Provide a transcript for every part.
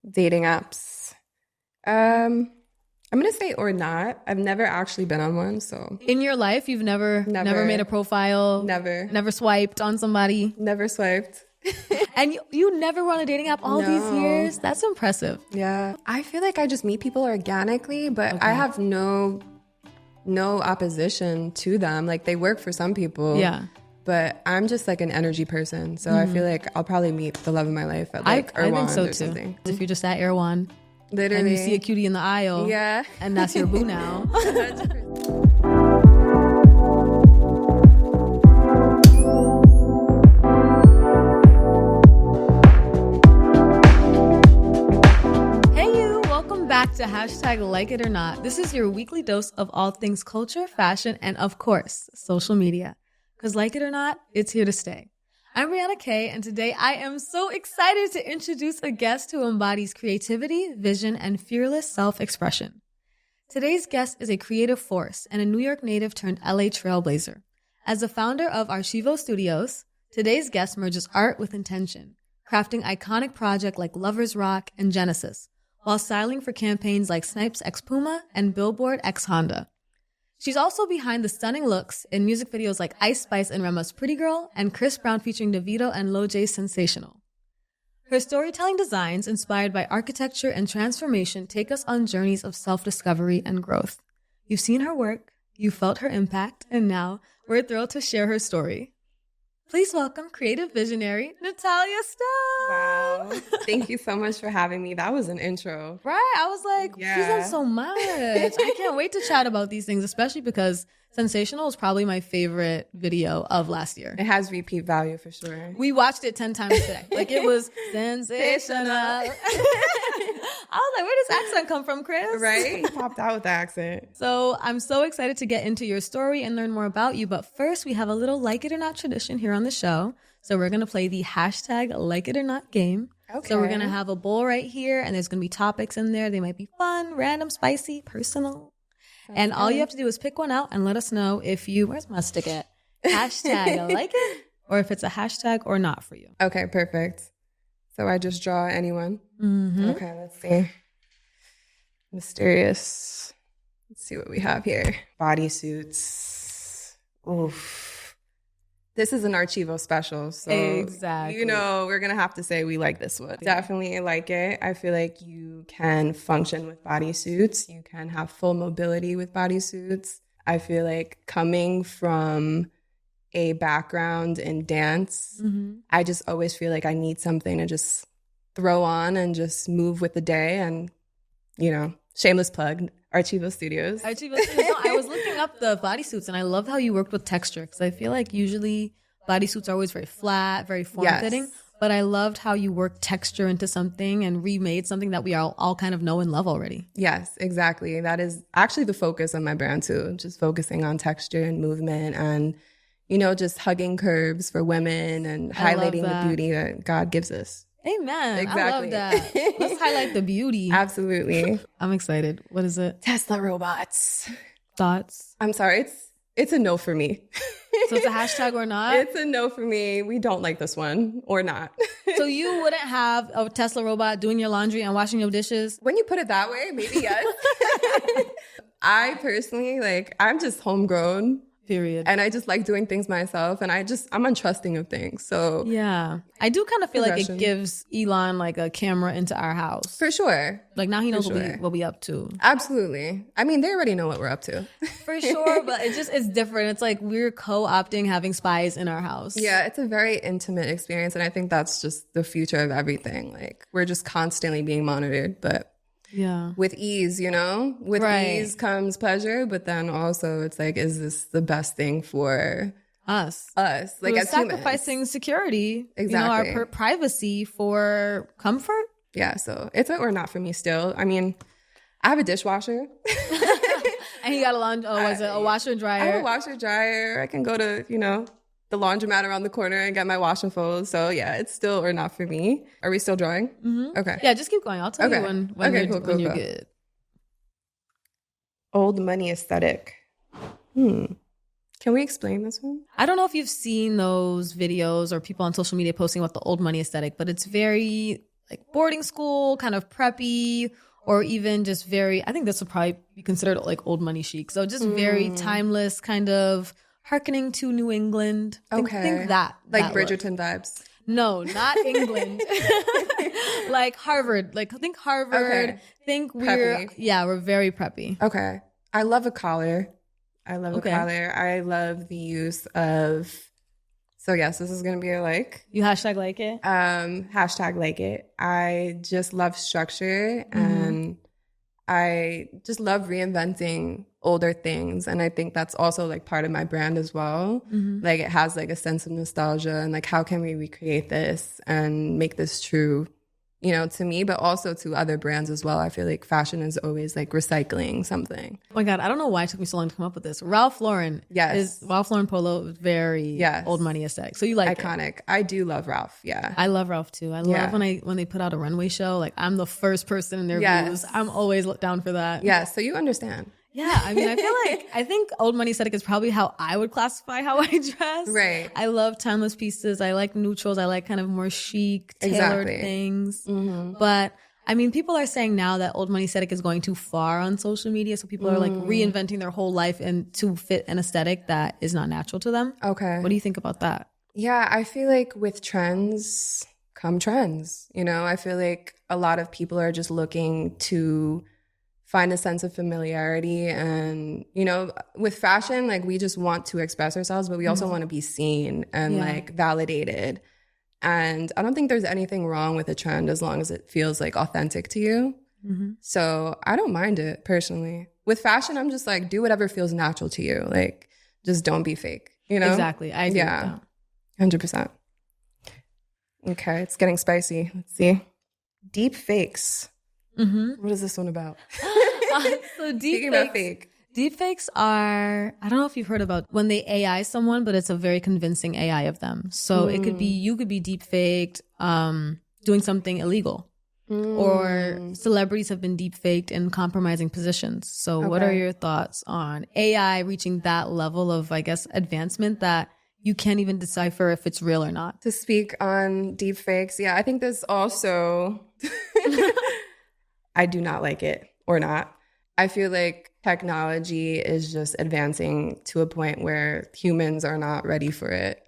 Dating apps. I'm gonna say or not. I've never actually been on one, so. In your life, you've never made a profile? Never swiped on somebody? Never swiped. And you never were on a dating app all these years? That's impressive. Yeah. I feel like I just meet people organically, but I have no opposition to them. Like, they work for some people. Yeah. But I'm just like an energy person. So I feel like I'll probably meet the love of my life at like I think so or too. something. If you're just at Erewhon. Literally. And you see a cutie in the aisle. Yeah. And that's your boo now. Back to #LikeItOrNot. This is your weekly dose of all things culture, fashion, and of course, social media. Because like it or not, it's here to stay. I'm Brianna Kay, and today I am so excited to introduce a guest who embodies creativity, vision, and fearless self-expression. Today's guest is a creative force and a New York native turned LA trailblazer. As the founder of ARCHIVO Studios, today's guest merges art with intention, crafting iconic projects like Lovers Rock and Genesis, while styling for campaigns like Snipes x Puma and Billboard x Honda. She's also behind the stunning looks in music videos like Ice Spice and Rema's Pretty Girl and Chris Brown featuring DeVito and Lil J's Sensational. Her storytelling designs, inspired by architecture and transformation, take us on journeys of self-discovery and growth. You've seen her work, you felt her impact, and now we're thrilled to share her story. Please welcome creative visionary Natalia Stowe. Wow. Thank you so much for having me. That was an intro. Right. I was like, she's done so much. I can't wait to chat about these things, especially because Sensational is probably my favorite video of last year. It has repeat value for sure. We watched it 10 times today. Like, it was sensational. I was like, where does accent come from, Chris? Right? He popped out with the accent. So I'm so excited to get into your story and learn more about you. But first, we have a little like it or not tradition here on the show. So we're going to play the #LikeItOrNot game. Okay. So we're going to have a bowl right here, and there's going to be topics in there. They might be fun, random, spicy, personal. And all you have to do is pick one out and let us know if you, where's my stick at? #like it, or if it's a hashtag or not for you. Okay, perfect. So I just draw anyone. Mm-hmm. Okay, let's see. Mysterious. Let's see what we have here. Bodysuits. Oof. This is an ARCHIVO special. So, exactly. You know, we're going to have to say we like this one. Definitely like it. I feel like you can function with bodysuits. You can have full mobility with bodysuits. I feel like coming from a background in dance, I just always feel like I need something to just throw on and just move with the day. And, you know, shameless plug, ARCHIVO Studios. ARCHIVO Studios. No, I was looking up the bodysuits, and I love how you worked with texture, because I feel like usually bodysuits are always very flat, very form-fitting. Yes. But I loved how you worked texture into something and remade something that we all kind of know and love already. Yes, exactly. That is actually the focus of my brand too, just focusing on texture and movement and, you know, just hugging curves for women and highlighting the beauty that God gives us. Amen. Exactly. I love that. Let's highlight the beauty. Absolutely. I'm excited. What is it? Tesla robots. Thoughts? I'm sorry. It's a no for me. So it's a hashtag or not? It's a no for me. We don't like this one or not. So you wouldn't have a Tesla robot doing your laundry and washing your dishes? When you put it that way, maybe yes. I personally, I'm just homegrown. Period. And I just like doing things myself, and I'm untrusting of things. So yeah, I do kind of feel like it gives Elon like a camera into our house. For sure. Like now he knows what we up to. Absolutely. I mean, they already know what we're up to. For sure, but it's different. It's like we're co-opting having spies in our house. Yeah, it's a very intimate experience, and I think that's just the future of everything. Like, we're just constantly being monitored, but yeah, with ease, you know? With ease comes pleasure, but then also it's like, is this the best thing for us? Like, we're as sacrificing humans. Security, exactly. You know, our privacy for comfort. Yeah, so it's or not for me still. I mean, I have a dishwasher. And you got a washer and dryer? I have a washer dryer. I can go to, you know, the laundromat around the corner and get my wash and fold. So yeah, it's still or not for me. Are we still drawing? Mm-hmm. Okay. Yeah, just keep going. I'll tell you when you're good. Old money aesthetic. Can we explain this one? I don't know if you've seen those videos or people on social media posting about the old money aesthetic, but it's very like boarding school, kind of preppy, or even just very, I think this would probably be considered like old money chic. So just very timeless, kind of hearkening to New England. Think that. Like that Bridgerton vibes. No, not England. Like Harvard. Like think Harvard. Okay. Think Preppy. we're very preppy. Okay. I love a collar. I love a collar. I love the use of, so yes, this is going to be a like. You hashtag like it? Hashtag like it. I just love structure and I just love reinventing older things. And I think that's also like part of my brand as well. Like it has like a sense of nostalgia and like how can we recreate this and make this true, you know, to me, but also to other brands as well. I feel like fashion is always like recycling something. Oh my God, I don't know why it took me so long to come up with this. Ralph Lauren. Yes. Ralph Lauren polo is very old money aesthetic. So you like iconic. I do love Ralph. Yeah. I love Ralph too. I love when they put out a runway show. Like I'm the first person in their booths. I'm always down for that. Yeah. So you understand. Yeah, I mean, I think old money aesthetic is probably how I would classify how I dress. Right. I love timeless pieces. I like neutrals. I like kind of more chic, tailored things. But I mean, people are saying now that old money aesthetic is going too far on social media. So people are like reinventing their whole life and to fit an aesthetic that is not natural to them. Okay. What do you think about that? Yeah, I feel like with trends come trends. You know, I feel like a lot of people are just looking to find a sense of familiarity. And, you know, with fashion, like we just want to express ourselves, but we also want to be seen and like validated. And I don't think there's anything wrong with a trend as long as it feels like authentic to you. So I don't mind it personally. With fashion, I'm just like, do whatever feels natural to you. Like, just don't be fake, you know? Exactly. I agree with that. 100%. Okay, it's getting spicy. Let's see. Deep fakes. What is this one about? So deep fakes are, I don't know if you've heard about when they AI someone, but it's a very convincing AI of them. So it could be, you could be deep faked doing something illegal. Or celebrities have been deep faked in compromising positions. So what are your thoughts on AI reaching that level of, I guess, advancement that you can't even decipher if it's real or not? To speak on deep fakes, yeah, I think this also... I do not like it or not. I feel like technology is just advancing to a point where humans are not ready for it.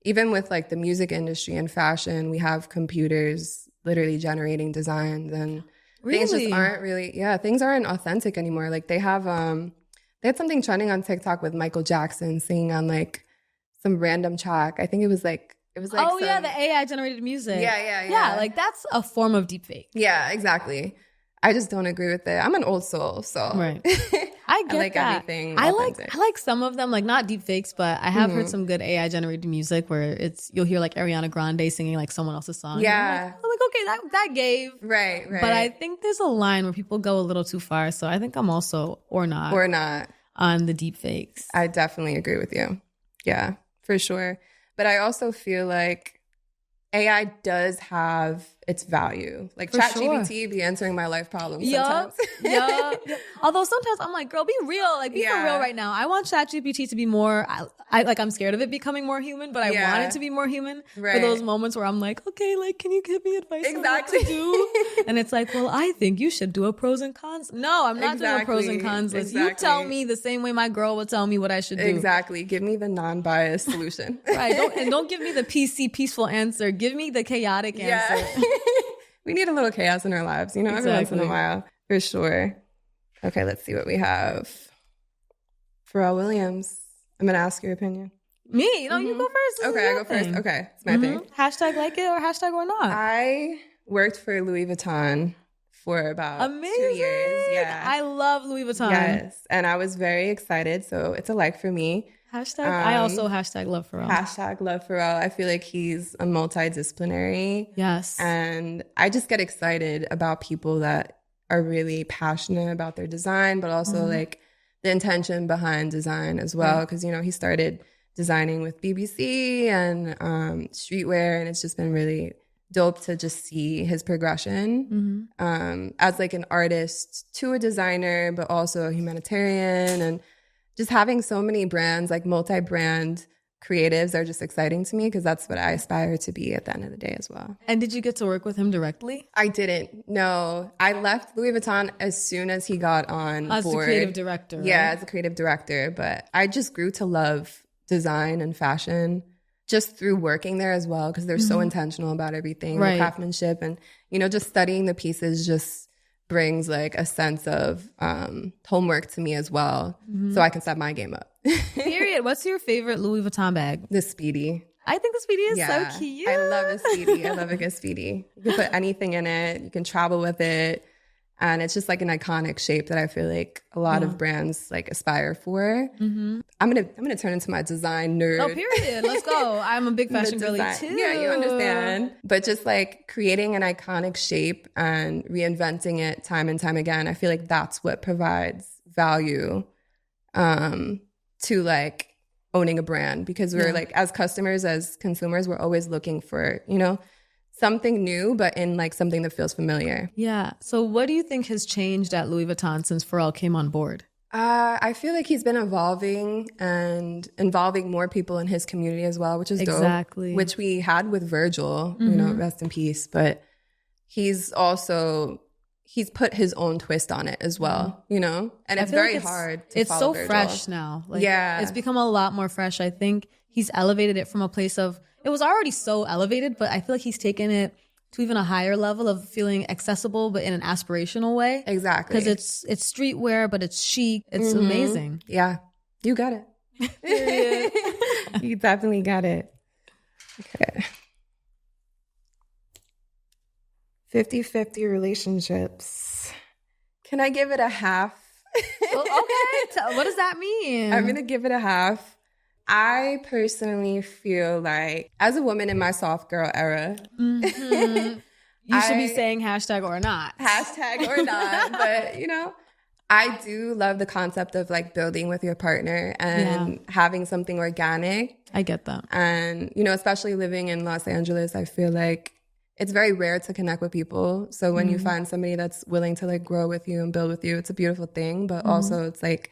Even with like the music industry and fashion, we have computers literally generating designs and things just aren't really, things aren't authentic anymore. Like they had something trending on TikTok with Michael Jackson singing on like some random track. I think it was like the AI generated music. Yeah, like that's a form of deepfake. Yeah, exactly. I just don't agree with it. I'm an old soul, so right. I get like that. Everything. I like some of them, like not deepfakes, but I have heard some good AI generated music where you'll hear like Ariana Grande singing like someone else's song. Yeah, I'm like okay, that gave right. But I think there's a line where people go a little too far, so I think I'm also or not on the deepfakes. I definitely agree with you. Yeah, for sure. But I also feel like AI does have its value. Like ChatGPT be answering my life problems sometimes. Yep. Although sometimes I'm like, girl, be real. Like be for real right now. I want ChatGPT to be more, I'm scared of it becoming more human, but I want it to be more human for those moments where I'm like, okay, like, can you give me advice on what to do? And it's like, well, I think you should do a pros and cons. No, I'm not doing a pros and cons list. You tell me the same way my girl will tell me what I should do. Exactly. Give me the non-biased solution. Right. Don't give me the peaceful answer. Give me the chaotic answer. We need a little chaos in our lives, you know, every once in a while, for sure. Okay, let's see what we have. Pharrell Williams. I'm going to ask your opinion. Me? No, you go first. Okay, I go first. Okay, it's my thing. Hashtag like it or hashtag or not. I worked for Louis Vuitton for about 2 years. Yeah. I love Louis Vuitton. Yes, and I was very excited, so it's a like for me. Hashtag, I also hashtag love Pharrell. Hashtag love Pharrell. I feel like he's a multidisciplinary. Yes. And I just get excited about people that are really passionate about their design, but also like the intention behind design as well. Because, you know, he started designing with BBC and streetwear, and it's just been really dope to just see his progression as like an artist to a designer, but also a humanitarian, and just having so many brands, like multi-brand creatives are just exciting to me because that's what I aspire to be at the end of the day as well. And did you get to work with him directly? I didn't. No. I left Louis Vuitton as soon as he got on board. As the creative director, right? Yeah, as a creative director. But I just grew to love design and fashion just through working there as well because they're so intentional about everything, the craftsmanship. And, you know, just studying the pieces just brings like a sense of homework to me as well, so I can step my game up. Period. What's your favorite Louis Vuitton bag? The Speedy. I think the Speedy is so cute. I love a Speedy. I love a good Speedy. You can put anything in it. You can travel with it. And it's just like an iconic shape that I feel like a lot of brands like aspire for. I'm gonna turn into my design nerd. Oh, period. Let's go. I'm a big fashion girly too. Yeah, you understand. But just like creating an iconic shape and reinventing it time and time again, I feel like that's what provides value to like owning a brand, because we're like, as customers, as consumers, we're always looking for, you know, something new, but in like something that feels familiar. Yeah. So what do you think has changed at Louis Vuitton since Pharrell came on board? I feel like he's been evolving and involving more people in his community as well, which is dope. Which we had with Virgil, you know, rest in peace. But he's put his own twist on it as well, you know? And it's very hard to It's follow so Virgil. fresh now. Like, it's become a lot more fresh. I think he's elevated it from a place of, it was already so elevated, but I feel like he's taken it to even a higher level of feeling accessible, but in an aspirational way. Exactly. Because it's streetwear, but it's chic. It's amazing. Yeah. You got it. You definitely got it. Okay. 50-50 relationships. Can I give it a half? Okay. What does that mean? I'm going to give it a half. I personally feel like, as a woman in my soft girl era, you should be saying hashtag or not. Hashtag or not. But, you know, I do love the concept of like building with your partner and having something organic. I get that. And, you know, especially living in Los Angeles, I feel like it's very rare to connect with people. So when you find somebody that's willing to like grow with you and build with you, it's a beautiful thing. But also it's like,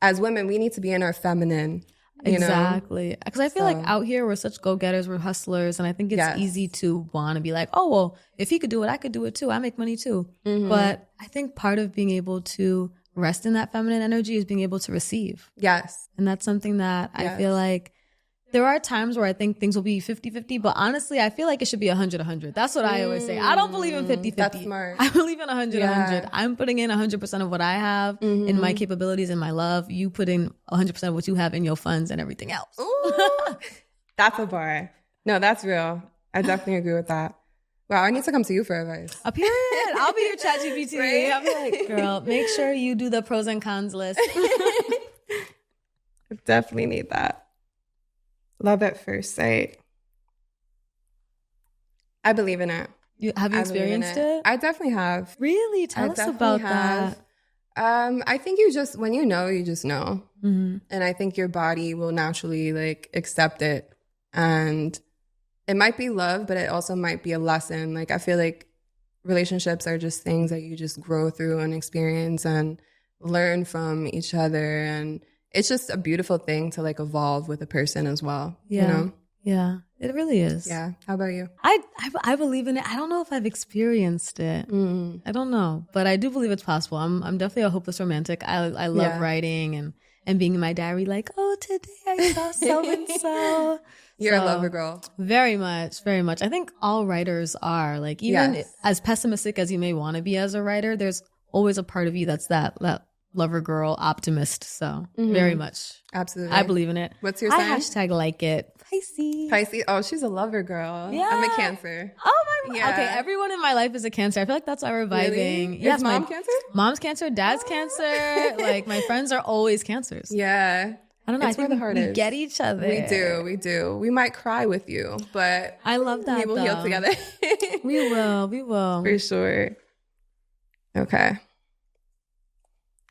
as women, we need to be in our feminine. Exactly. Because I feel like out here, we're such go-getters, we're hustlers. And I think it's easy to want to be like, oh, well, if he could do it, I could do it too. I make money too. But I think part of being able to rest in that feminine energy is being able to receive. Yes. And that's something that I feel like there are times where I think things will be 50-50, but honestly, I feel like it should be 100-100. That's what I always say. I don't believe in 50-50. That's smart. I believe in 100-100. I'm putting in 100% of what I have in my capabilities and my love. You put in 100% of what you have in your funds and everything else. Ooh, that's a bar. No, that's real. I definitely agree with that. Wow, I need to come to you for advice. A period. I'll be your ChatGPT. Right? I'll be like, girl, make sure you do the pros and cons list. I definitely need that. Love at first sight. I believe in it. Have you experienced it? I definitely have. Really? Tell us about that. I think you just, when you know, you just know. And I think your body will naturally like accept it. And it might be love, but it also might be a lesson. Like I feel like relationships are just things that you just grow through and experience and learn from each other. And it's just a beautiful thing to like evolve with a person as well. Yeah. You know? Yeah. It really is. Yeah. How about you? I believe in it. I don't know if I've experienced it. I don't know. But I do believe it's possible. I'm definitely a hopeless romantic. I love writing and being in my diary like, oh, today I saw so-and-so. You're a lover girl. Very much, very much. I think all writers are. Like, even as pessimistic as you may want to be as a writer, there's always a part of you that's that lover girl optimist. So very much. Absolutely. I believe in it. What's your sign? I hashtag like it. Pisces. Oh, she's a lover girl. Yeah. I'm a Cancer. Oh my. Yeah. Okay. Everyone in my life is a Cancer. I feel like that's why we're vibing. Really? Yes. Is mom Cancer? Mom's Cancer. Dad's Cancer. Like my friends are always Cancers. Yeah. I don't know. It's I think where the heart we is. get each other. We do. We might cry with you, but I love that. We will heal together. We will. For sure. Okay.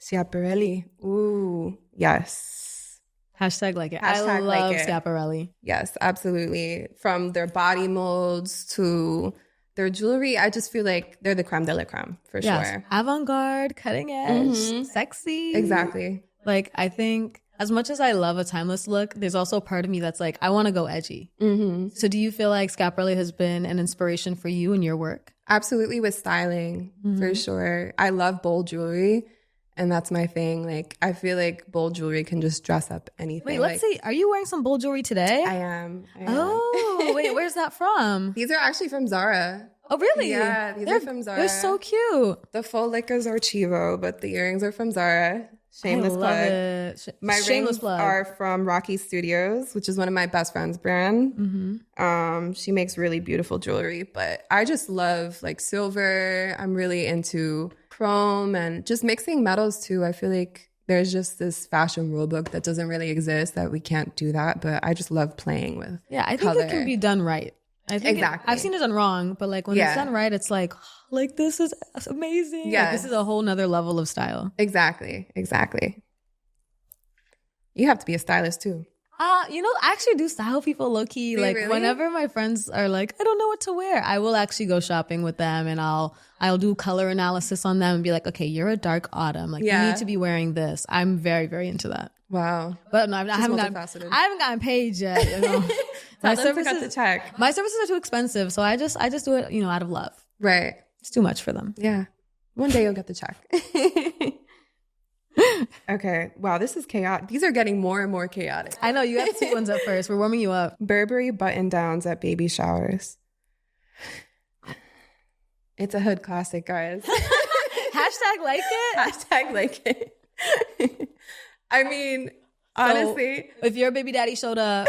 Schiaparelli. Ooh, yes. Hashtag like it. Hashtag I love like it. Schiaparelli. Yes, absolutely. From their body molds to their jewelry, I just feel like they're the creme de la creme for sure. Avant-garde, cutting edge, sexy. Exactly. Like I think as much as I love a timeless look, there's also a part of me that's like, I want to go edgy. So do you feel like Schiaparelli has been an inspiration for you in your work? Absolutely, with styling, for sure. I love bold jewelry, and that's my thing. Like, I feel like bold jewelry can just dress up anything. Wait, let's see. Are you wearing some bold jewelry today? I am. Oh, wait, where's that from? These are actually from Zara. Oh, really? Yeah, these are from Zara. They're so cute. The full lick is Archivo, but the earrings are from Zara. Shameless plug. It. My Shameless rings plug. are from ARCHIVO Studios, which is one of my best friend's brand. She makes really beautiful jewelry, but I just love like silver. I'm really into chrome and just mixing metals too. I feel like there's just this fashion rule book that doesn't really exist, that we can't do that, but I just love playing with I think color. it can be done right. I think Exactly. I've seen it done wrong, but like when it's done right, it's like this is amazing. Yeah, like, this is a whole nother level of style. Exactly. You have to be a stylist too. I actually do style people low key. Like really? whenever my friends are like, I don't know what to wear, I will actually go shopping with them and I'll do color analysis on them and be like, okay, you're a dark autumn. Like you need to be wearing this. I'm very, very into that. Wow. But no, I haven't gotten paid yet. You know? My services are too expensive, so I just do it, out of love. Right. It's too much for them. Yeah. One day you'll get the check. Okay. Wow, this is chaotic. These are getting more and more chaotic. I know, you got the sweet ones at first. We're warming you up. Burberry button downs at baby showers. It's a hood classic, guys. Hashtag like it? Hashtag like it. I mean, honestly. So, if your baby daddy showed up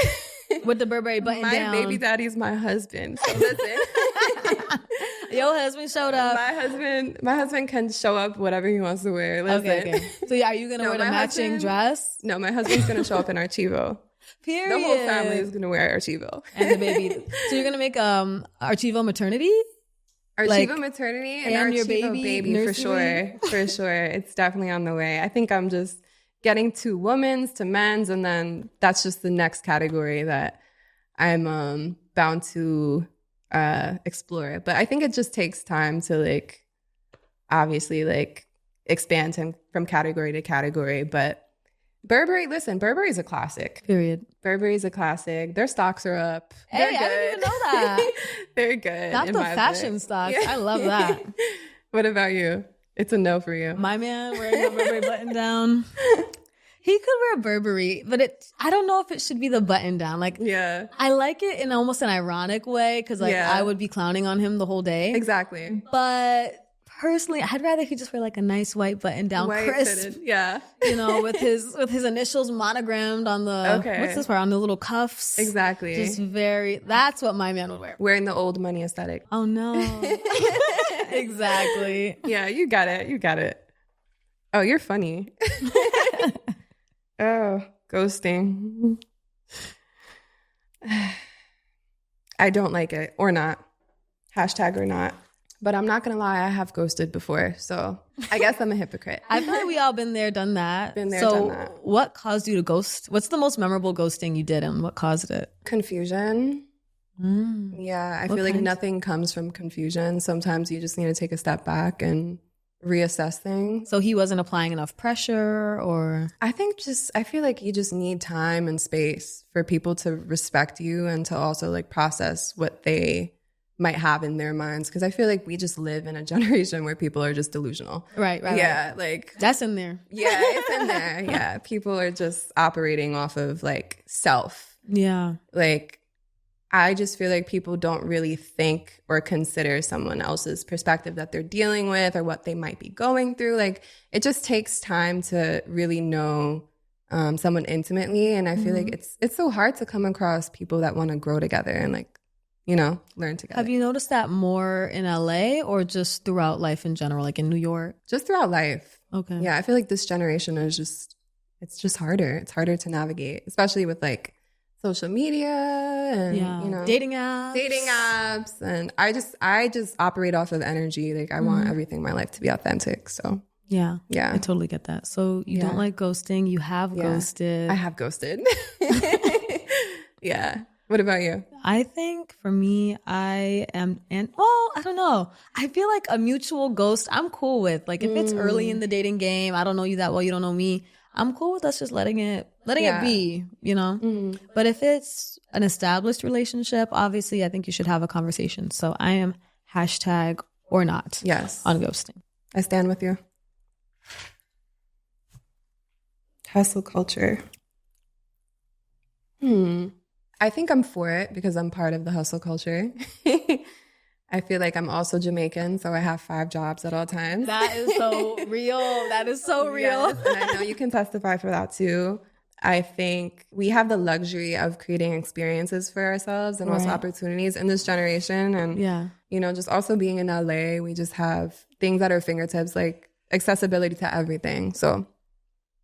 with the Burberry button down. My baby daddy's my husband. So listen. Your husband showed up. My husband can show up whatever he wants to wear. Listen. Okay. So are you gonna wear the matching dress? No, my husband's gonna show up in Archivo. Period. The whole family is gonna wear Archivo. And the baby. So you're gonna make Archivo maternity? Archivo maternity and Archivo your baby for sure. For sure. It's definitely on the way. I think I'm just getting to women's, to men's, and then that's just the next category that I'm bound to explore. But I think it just takes time to obviously expand from category to category. But Burberry's a classic. Period. Burberry's a classic. Their stocks are up. Hey, I didn't even know that. They're good. Not the fashion stocks. Yeah. I love that. What about you? It's a no for you. My man wearing a Burberry button down. He could wear Burberry, but I don't know if it should be the button down. I like it in almost an ironic way because I would be clowning on him the whole day. Exactly. But personally, I'd rather he just wear a nice white button down, crisp. Fitted. Yeah. With his initials monogrammed on the what's this part, on the little cuffs. Exactly. Just that's what my man would wear. Wearing the old money aesthetic. Oh no. Exactly. Yeah, you got it. Oh, you're funny. Oh, ghosting. I don't like it, or not. Hashtag or not. But I'm not going to lie, I have ghosted before. So I guess I'm a hypocrite. I feel like we all been there, done that. Done that. What caused you to ghost? What's the most memorable ghosting you did and what caused it? Confusion. Yeah, I feel like nothing comes from confusion. Sometimes you just need to take a step back and reassess things. So he wasn't applying enough pressure, or? I feel like you just need time and space for people to respect you and to also process what they might have in their minds. Because I feel like we just live in a generation where people are just delusional. Right. Yeah, that's in there. Yeah, it's in there. Yeah, people are just operating off of self. Yeah. I just feel like people don't really think or consider someone else's perspective that they're dealing with or what they might be going through. It just takes time to really know someone intimately. And I feel like it's so hard to come across people that want to grow together and learn together. Have you noticed that more in LA or just throughout life in general, in New York? Just throughout life. Okay. Yeah, I feel like this generation is it's just harder. It's harder to navigate, especially with social media and dating apps. And I just operate off of energy. I want everything in my life to be authentic. So yeah I totally get that. So you don't like ghosting. You have ghosted. I have ghosted. Yeah. What about you? I think for me, I don't know. I feel like a mutual ghost I'm cool with. If it's early in the dating game, I don't know you that well, you don't know me, I'm cool with us just letting it letting it be, you know? Mm-hmm. But if it's an established relationship, obviously I think you should have a conversation. So I am hashtag or not on ghosting. I stand with you. Hustle culture. I think I'm for it because I'm part of the hustle culture. I feel like I'm also Jamaican, so I have 5 jobs at all times. That is so real. That is so real. Yes, and I know you can testify for that too. I think we have the luxury of creating experiences for ourselves and also opportunities in this generation. And, you know, just also being in LA, we just have things at our fingertips, like accessibility to everything. So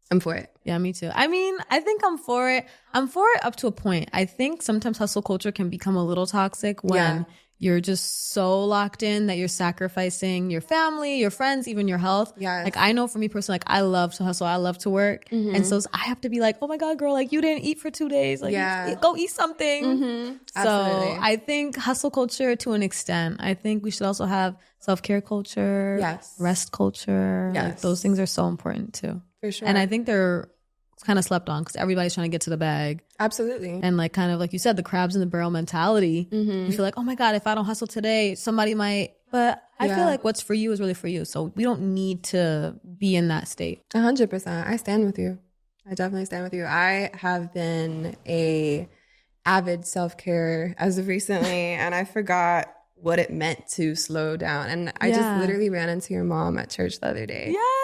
I'm for it. Yeah, me too. I mean, I think I'm for it. I'm for it up to a point. I think sometimes hustle culture can become a little toxic when you're just so locked in that you're sacrificing your family, your friends, even your health. Yes. Like I know for me personally, like I love to hustle. I love to work. Mm-hmm. And so I have to be like, oh my God, girl, like you didn't eat for 2 days. Like go eat something. Mm-hmm. So I think hustle culture to an extent. I think we should also have self-care culture, rest culture. Yes. Like, those things are so important too. For sure. And I think they're kind of slept on because everybody's trying to get to the bag. Absolutely. And like kind of like you said, the crabs in the barrel mentality. Mm-hmm. You feel like, oh my God, if I don't hustle today, somebody might. But I feel like what's for you is really for you. So we don't need to be in that state. 100%. I stand with you. I definitely stand with you. I have been a avid self-care as of recently, and I forgot what it meant to slow down. And I just literally ran into your mom at church the other day. Yes.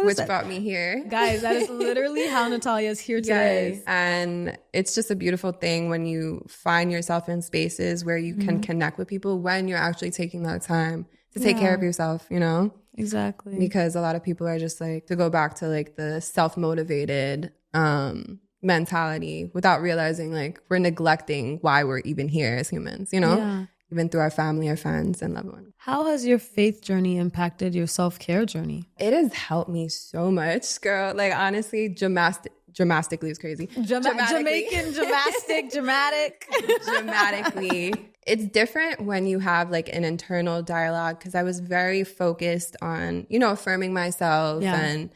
Which brought me here. Guys, that is literally how Natalia is here today. Yes. And it's just a beautiful thing when you find yourself in spaces where you can connect with people when you're actually taking that time to take care of yourself, you know? Exactly. Because a lot of people are just like, to go back to like the self-motivated mentality without realizing like we're neglecting why we're even here as humans, you know? Yeah. Even through our family, our friends, and loved ones. How has your faith journey impacted your self-care journey? It has helped me so much, girl. Like, honestly, dramatically is crazy. Jamaican, dramatic. Dramatically. It's different when you have, like, an internal dialogue, because I was very focused on, you know, affirming myself and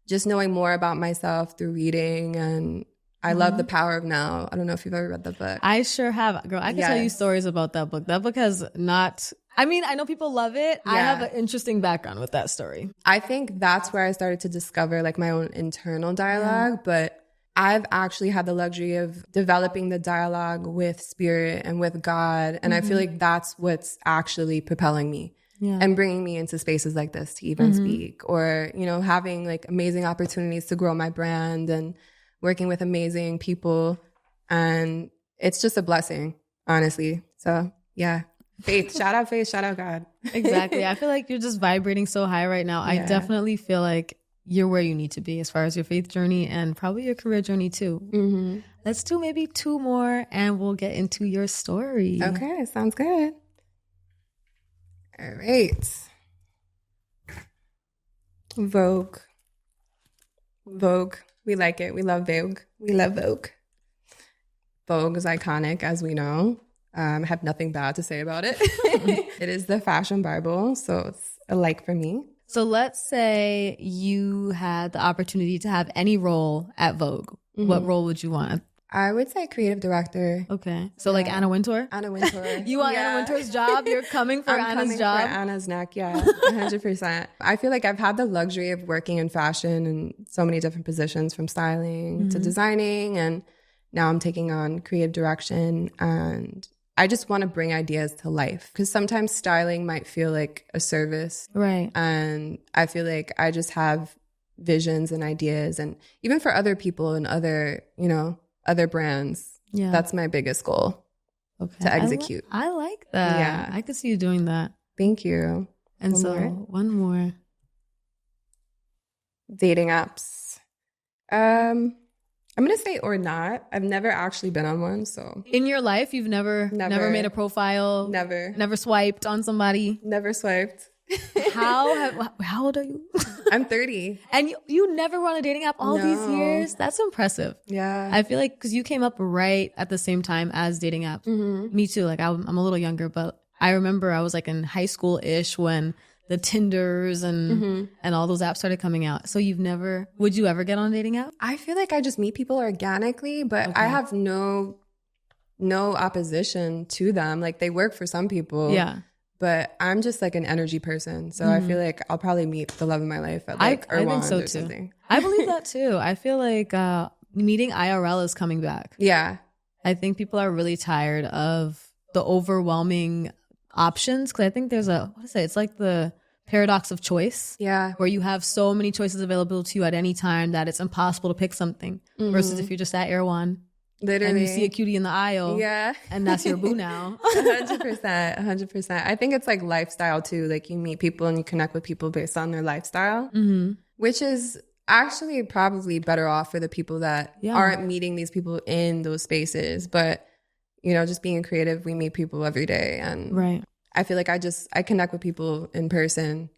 just knowing more about myself through reading, and I love The Power of Now. I don't know if you've ever read that book. I sure have. Girl, I can tell you stories about that book. That book has not... I mean, I know people love it. Yeah. I have an interesting background with that story. I think that's where I started to discover like my own internal dialogue. But I've actually had the luxury of developing the dialogue with spirit and with God. And I feel like that's what's actually propelling me. Yeah. And bringing me into spaces like this to even speak, or, you know, having like amazing opportunities to grow my brand and working with amazing people. And it's just a blessing, honestly. So yeah, faith, shout out God. Exactly. I feel like you're just vibrating so high right now. Yeah. I definitely feel like you're where you need to be as far as your faith journey and probably your career journey too. Mm-hmm. Let's do maybe 2 more and we'll get into your story. Okay, sounds good. All right. Vogue. We like it. We love Vogue. We love Vogue. Vogue is iconic, as we know. I have nothing bad to say about it. It is the fashion Bible, so it's a like for me. So let's say you had the opportunity to have any role at Vogue. What role would you want? I would say creative director. Okay. So like Anna Wintour? Anna Wintour. You want Anna Wintour's job? You're coming for Anna's job? I'm coming for Anna's neck, yeah. 100%. I feel like I've had the luxury of working in fashion in so many different positions, from styling to designing, and now I'm taking on creative direction, and I just want to bring ideas to life, because sometimes styling might feel like a service. Right. And I feel like I just have visions and ideas, and even for other people and other, you know, other brands. Yeah. That's my biggest goal to execute. I like that. Yeah. I could see you doing that. Thank you. And one more. Dating apps. I'm going to say or not. I've never actually been on one, so. In your life, you've never made a profile? Never swiped on somebody? Never swiped. How old are you? I'm 30. And you never were on a dating app all these years? That's impressive. Yeah. I feel like because you came up right at the same time as dating apps. Me too. Like I'm a little younger, but I remember I was like in high school-ish when the Tinders and all those apps started coming out. So would you ever get on a dating app? I feel like I just meet people organically, but I have no opposition to them. Like they work for some people. Yeah. But I'm just like an energy person. So I feel like I'll probably meet the love of my life at like I think so or too. something. I believe that too. I feel like meeting IRL is coming back. Yeah. I think people are really tired of the overwhelming options. Because I think there's it's like the paradox of choice. Yeah. Where you have so many choices available to you at any time that it's impossible to pick something. Versus if you're just at Erewhon. Literally. And you see a cutie in the aisle. Yeah. And that's your boo now. 100%. I think it's like lifestyle too. Like you meet people and you connect with people based on their lifestyle, which is actually probably better off for the people that aren't meeting these people in those spaces. But, you know, just being creative, we meet people every day. And I feel like I connect with people in person.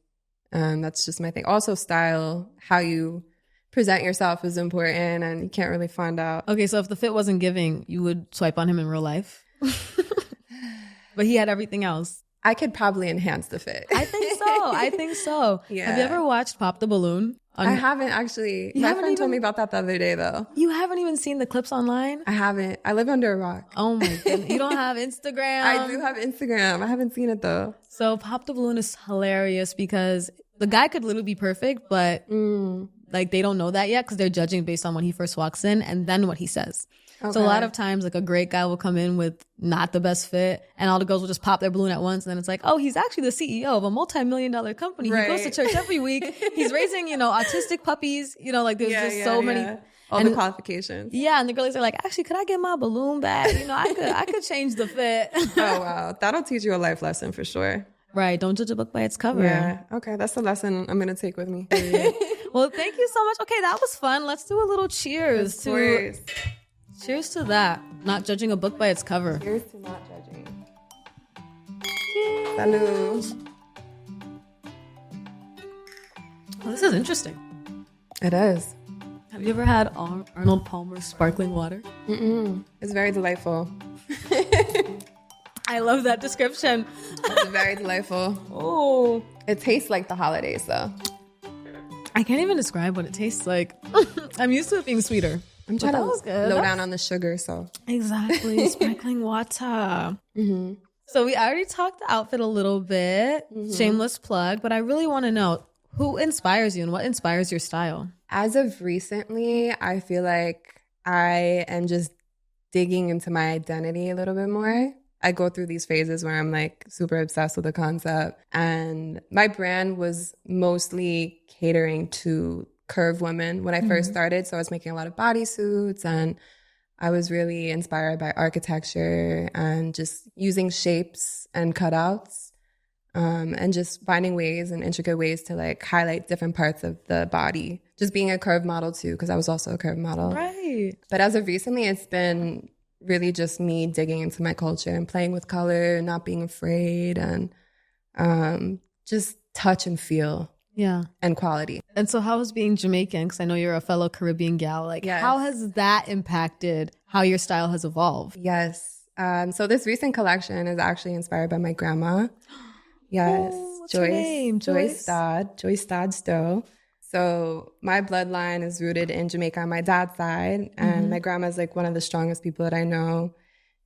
That's just my thing. Also style, how you present yourself is important, and you can't really find out. Okay, so if the fit wasn't giving, you would swipe on him in real life? But he had everything else. I could probably enhance the fit. I think so. Yeah. Have you ever watched Pop the Balloon? I haven't actually. My friend told me about that the other day, though. You haven't even seen the clips online? I haven't. I live under a rock. Oh my goodness. You don't have Instagram? I do have Instagram. I haven't seen it, though. So Pop the Balloon is hilarious because the guy could literally be perfect, but like they don't know that yet because they're judging based on when he first walks in and then what he says. Okay. So a lot of times like a great guy will come in with not the best fit and all the girls will just pop their balloon at once. And then it's like, oh, he's actually the CEO of a multi-million-dollar company. He goes to church every week. He's raising, autistic puppies. Like there's just so many. All the qualifications. Yeah. And the girls are like, actually, could I get my balloon back? I could change the fit. Oh, wow. That'll teach you a life lesson for sure. Right. Don't judge a book by its cover. Yeah. Okay. That's the lesson I'm going to take with me. Well, thank you so much. Okay. That was fun. Let's do a little cheers. Cheers to that. Not judging a book by its cover. Cheers to not judging. Salud. Oh, this is interesting. It is. Have you ever had Arnold Palmer's sparkling water? It's very delightful. I love that description. It's very delightful. Oh. It tastes like the holidays, though. I can't even describe what it tastes like. I'm used to it being sweeter. I'm trying to low down on the sugar, so. Exactly. Sparkling water. So we already talked the outfit a little bit. Shameless plug. But I really want to know, who inspires you and what inspires your style? As of recently, I feel like I am just digging into my identity a little bit more. I go through these phases where I'm like super obsessed with the concept. And my brand was mostly catering to curve women when I first started. So I was making a lot of bodysuits and I was really inspired by architecture and just using shapes and cutouts and just finding ways and intricate ways to like highlight different parts of the body. Just being a curve model too, because I was also a curve model. Right. But as of recently, it's been really just me digging into my culture and playing with color, not being afraid, and just touch and feel. Yeah. And quality. And so how has being Jamaican, because I know you're a fellow Caribbean gal, like how has that impacted how your style has evolved? Yes. So this recent collection is actually inspired by my grandma. Yes. Oh, what's her name? Joyce Stowe. So my bloodline is rooted in Jamaica on my dad's side. And my grandma's like one of the strongest people that I know,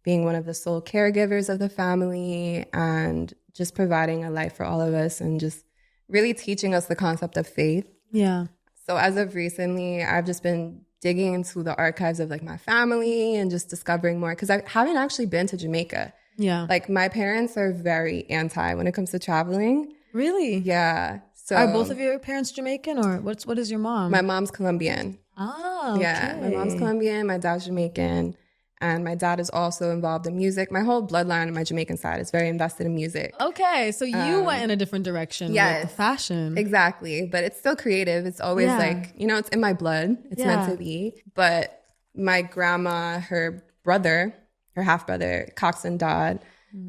being one of the sole caregivers of the family and just providing a life for all of us and just really teaching us the concept of faith. Yeah. So as of recently, I've just been digging into the archives of like my family and just discovering more because I haven't actually been to Jamaica. Yeah. Like my parents are very anti when it comes to traveling. Really? Yeah. So are both of your parents Jamaican or what is your mom? My mom's Colombian. Oh, okay. Yeah. My mom's Colombian. My dad's Jamaican. And my dad is also involved in music. My whole bloodline on my Jamaican side is very invested in music. Okay, so you went in a different direction with the fashion. Exactly. But it's still creative. It's always like, it's in my blood. It's meant to be. But my grandma, her brother, her half-brother, Coxsone Dodd,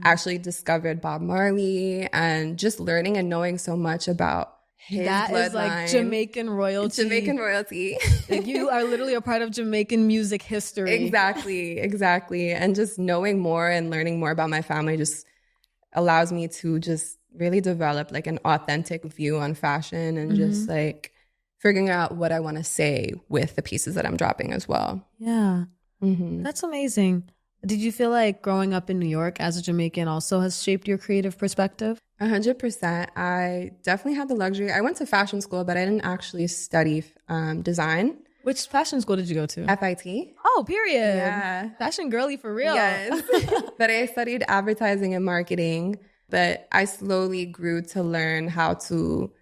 actually discovered Bob Marley and just learning and knowing so much about his that bloodline. Is like Jamaican royalty. Jamaican royalty. Like you are literally a part of Jamaican music history. Exactly. And just knowing more and learning more about my family just allows me to just really developed like an authentic view on fashion and just like figuring out what I want to say with the pieces that I'm dropping as well. Yeah. That's amazing. Did you feel like growing up in New York as a Jamaican also has shaped your creative perspective? 100%. I definitely had the luxury. I went to fashion school, but I didn't actually study design. Which fashion school did you go to? FIT. Oh, period. Yeah. Fashion girly for real. Yes. But I studied advertising and marketing, but I slowly grew to learn how to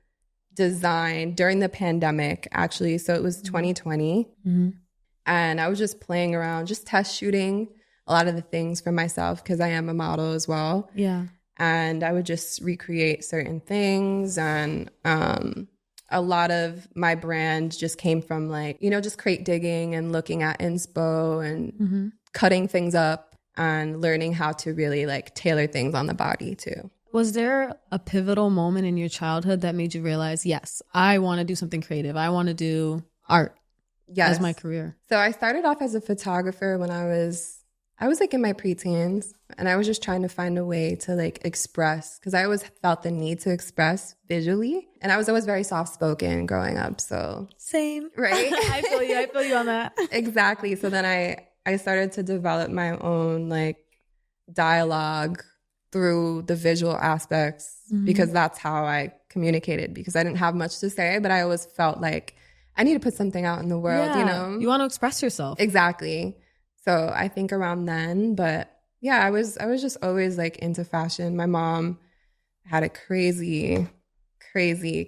design during the pandemic, actually. So it was 2020. And I was just playing around, just test shooting a lot of the things for myself because I am a model as well. Yeah. And I would just recreate certain things. And a lot of my brand just came from like, you know, just crate digging and looking at inspo and cutting things up and learning how to really like tailor things on the body too. Was there a pivotal moment in your childhood that made you realize, yes, I want to do something creative. I want to do art as my career? So I started off as a photographer when I was like in my preteens, and I was just trying to find a way to like express, because I always felt the need to express visually. And I was always very soft-spoken growing up. So same. Right? I feel you on that. Exactly. So then I started to develop my own like dialogue through the visual aspects because that's how I communicated, because I didn't have much to say, but I always felt like I need to put something out in the world, you know? You want to express yourself. Exactly. So I think around then, but yeah, I was just always like into fashion. My mom had a crazy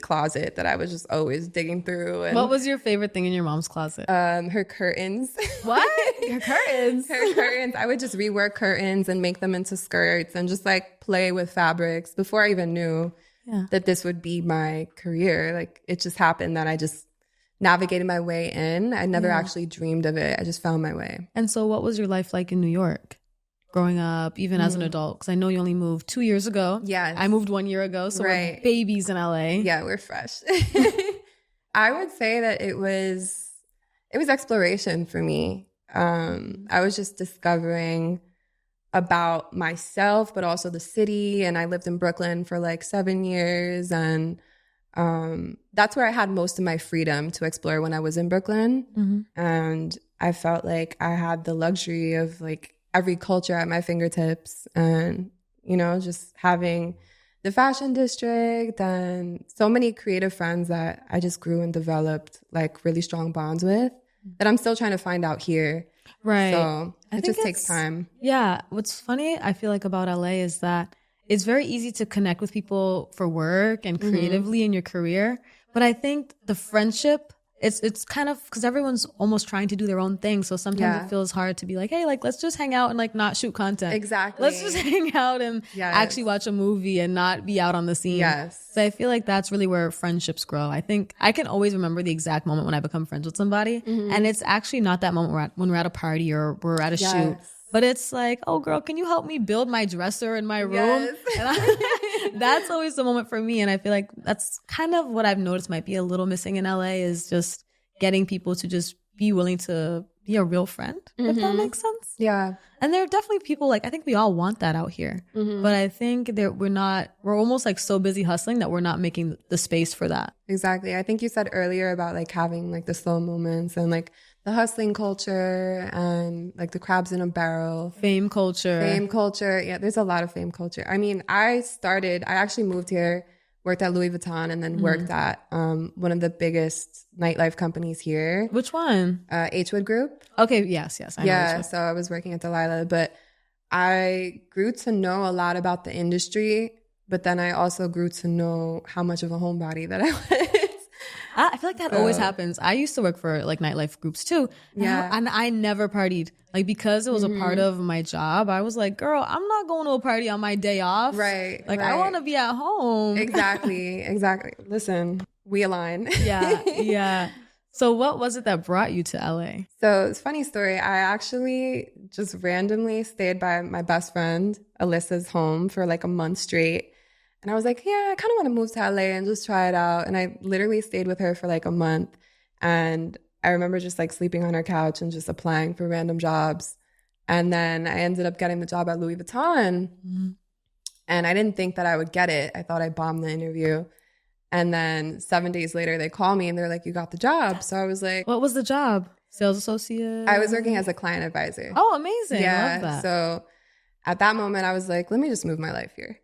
closet that I was just always digging through. And, what was your favorite thing in your mom's closet? Her curtains. What? Your curtains? Her curtains. I would just rework curtains and make them into skirts and just like play with fabrics before I even knew that this would be my career. Like it just happened that I just navigated my way in. I never actually dreamed of it. I just found my way. And so what was your life like in New York growing up, even as an adult? Because I know you only moved 2 years ago. Yeah. I moved 1 year ago. So we're babies in LA. Yeah, we're fresh. I would say that it was exploration for me. I was just discovering about myself, but also the city. And I lived in Brooklyn for like 7 years. And that's where I had most of my freedom to explore when I was in Brooklyn. And I felt like I had the luxury of like every culture at my fingertips, and, you know, just having the fashion district and so many creative friends that I just grew and developed like really strong bonds with that I'm still trying to find out here. Right. So it just takes time. Yeah. What's funny, I feel like about LA is that it's very easy to connect with people for work and creatively in your career. But I think the friendship, it's kind of, because everyone's almost trying to do their own thing. So sometimes it feels hard to be like, hey, like, let's just hang out and like not shoot content. Exactly. Let's just hang out and actually watch a movie and not be out on the scene. Yes. So I feel like that's really where friendships grow. I think I can always remember the exact moment when I become friends with somebody. And it's actually not that moment when we're at a party or we're at a shoot. But it's like, oh, girl, can you help me build my dresser in my room? And that's always the moment for me. And I feel like that's kind of what I've noticed might be a little missing in LA, is just getting people to just be willing to be a real friend, if that makes sense. Yeah. And there are definitely people, like, I think we all want that out here. But I think that we're almost like so busy hustling that we're not making the space for that. Exactly. I think you said earlier about like having like the slow moments and like the hustling culture and like the crabs in a barrel. Fame culture. Yeah, there's a lot of fame culture. I mean, I actually moved here, worked at Louis Vuitton, and then worked at one of the biggest nightlife companies here. Which one? Hwood Group. Okay, yes. I know so I was working at Delilah, but I grew to know a lot about the industry, but then I also grew to know how much of a homebody that I was. I feel like that always happens. I used to work for like nightlife groups too. And I never partied. Like, because it was a part of my job, I was like, girl, I'm not going to a party on my day off. Right. Like, I want to be at home. Exactly. Listen, we align. Yeah. So what was it that brought you to LA? So it's a funny story. I actually just randomly stayed by my best friend Alyssa's home for like a month straight. And I was like, yeah, I kind of want to move to LA and just try it out. And I literally stayed with her for like a month. And I remember just like sleeping on her couch and just applying for random jobs. And then I ended up getting the job at Louis Vuitton. And I didn't think that I would get it. I thought I bombed the interview. And then 7 days later, they call me and they're like, you got the job. So I was like, what was the job? Sales associate? I was working as a client advisor. Oh, amazing. Yeah. I love that. So at that moment, I was like, let me just move my life here.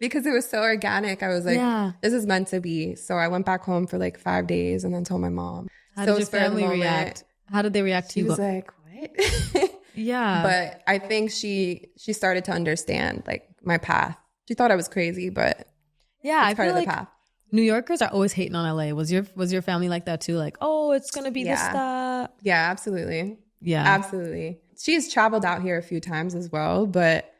Because it was so organic. I was like, this is meant to be. So I went back home for like 5 days and then told my mom. How did your family react? How did they react to you? She was like, what? Yeah. But I think she started to understand like my path. She thought I was crazy, but yeah, it's part of the path. New Yorkers are always hating on LA. Was your family like that too? Like, oh, it's gonna be this stuff. Yeah, absolutely. Yeah, absolutely. She's traveled out here a few times as well, but